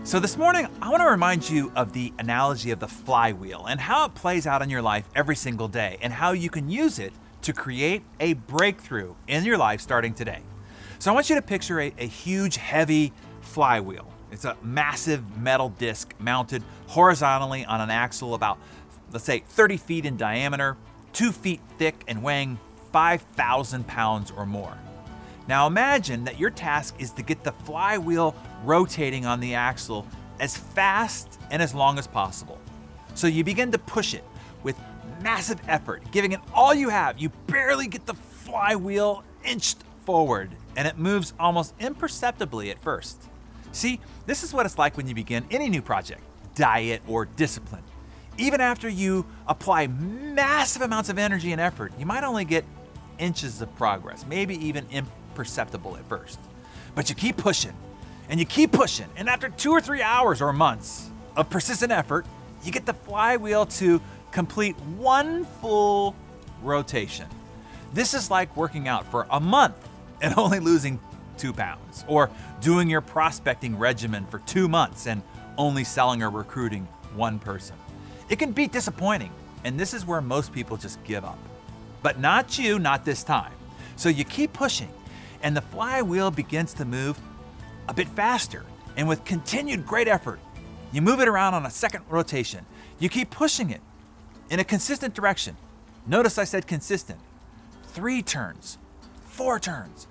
So this morning, I want to remind you of the analogy of the flywheel and how it plays out in your life every single day and how you can use it to create a breakthrough in your life starting today. So I want you to picture a huge, heavy flywheel. It's a massive metal disc mounted horizontally on an axle about, let's say, 30 feet in diameter, 2 feet thick, and weighing 5,000 pounds or more. Now imagine that your task is to get the flywheel rotating on the axle as fast and as long as possible. So you begin to push it with massive effort, giving it all you have. You barely get the flywheel inched forward, and it moves almost imperceptibly at first. See, this is what it's like when you begin any new project, diet, or discipline. Even after you apply massive amounts of energy and effort, you might only get inches of progress, maybe even imperceptible at first. But you keep pushing, and you keep pushing, and after 2 or 3 hours or months of persistent effort, you get the flywheel to complete one full rotation. This is like working out for a month and only losing 2 pounds, or doing your prospecting regimen for 2 months and only selling or recruiting 1 person. It can be disappointing, and this is where most people just give up. But not you, not this time. So you keep pushing, and the flywheel begins to move a bit faster, and with continued great effort, you move it around on a second rotation. You keep pushing it in a consistent direction. Notice I said consistent. 3 turns, 4 turns,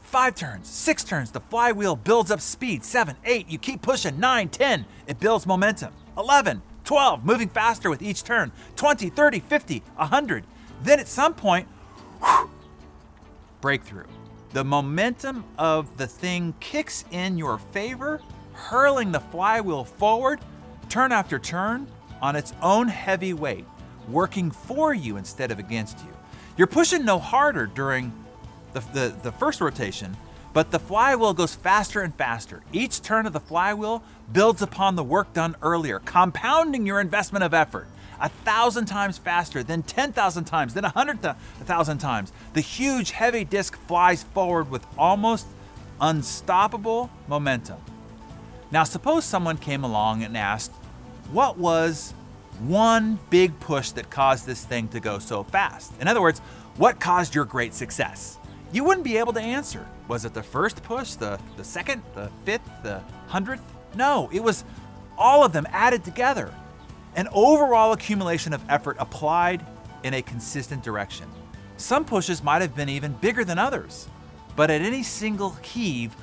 5 turns, 6 turns, the flywheel builds up speed. 7, 8, you keep pushing. 9, 10, it builds momentum. 11, 12, moving faster with each turn. 20, 30, 50, 100. Then at some point, breakthrough. The momentum of the thing kicks in your favor, hurling the flywheel forward, turn after turn, on its own heavy weight, working for you instead of against you. You're pushing no harder during the first rotation, but the flywheel goes faster and faster. Each turn of the flywheel builds upon the work done earlier, compounding your investment of effort. 1,000 times faster, then 10,000 times, then 100,000 times. The huge, heavy disc flies forward with almost unstoppable momentum. Now, suppose someone came along and asked, what was one big push that caused this thing to go so fast? In other words, what caused your great success? You wouldn't be able to answer. Was it the first push, the second, the 5th, the 100th? No, it was all of them added together. An overall accumulation of effort applied in a consistent direction. Some pushes might have been even bigger than others, but at any single heave,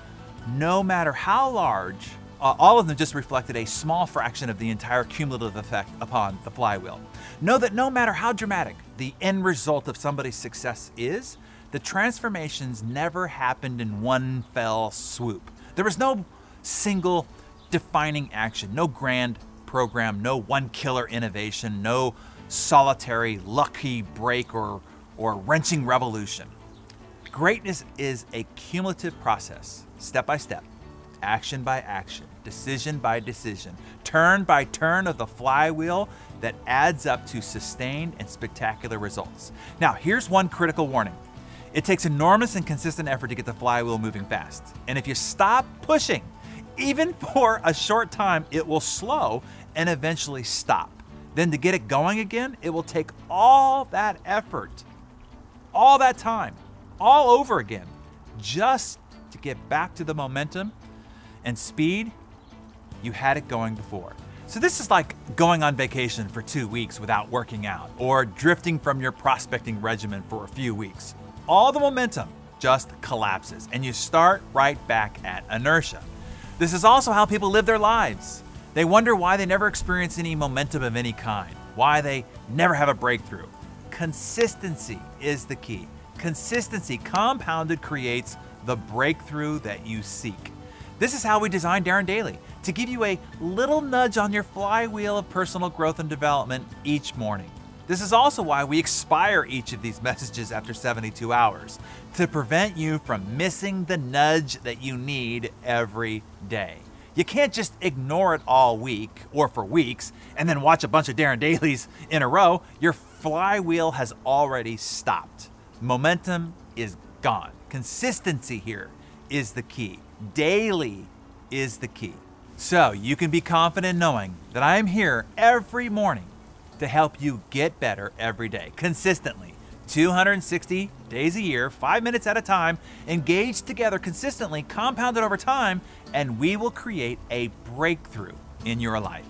no matter how large, all of them just reflected a small fraction of the entire cumulative effect upon the flywheel. Know that no matter how dramatic the end result of somebody's success is, the transformations never happened in one fell swoop. There was no single defining action, no grand program, no one killer innovation, no solitary lucky break or wrenching revolution. Greatness is a cumulative process, step by step, action by action, decision by decision, turn by turn of the flywheel that adds up to sustained and spectacular results. Now, here's one critical warning. It takes enormous and consistent effort to get the flywheel moving fast. And if you stop pushing, even for a short time, it will slow and eventually stop. Then to get it going again, it will take all that effort, all that time, all over again, just to get back to the momentum and speed you had it going before. So this is like going on vacation for 2 weeks without working out, or drifting from your prospecting regimen for a few weeks. All the momentum just collapses and you start right back at inertia. This is also how people live their lives. They wonder why they never experience any momentum of any kind, why they never have a breakthrough. Consistency is the key. Consistency compounded creates the breakthrough that you seek. This is how we designed Darren Daily, to give you a little nudge on your flywheel of personal growth and development each morning. This is also why we expire each of these messages after 72 hours, to prevent you from missing the nudge that you need every day. You can't just ignore it all week or for weeks and then watch a bunch of Darren Dailies in a row. Your flywheel has already stopped. Momentum is gone. Consistency here is the key. Daily is the key. So you can be confident knowing that I am here every morning to help you get better every day, consistently, 260 days a year, 5 minutes at a time, engaged together consistently, compounded over time, and we will create a breakthrough in your life.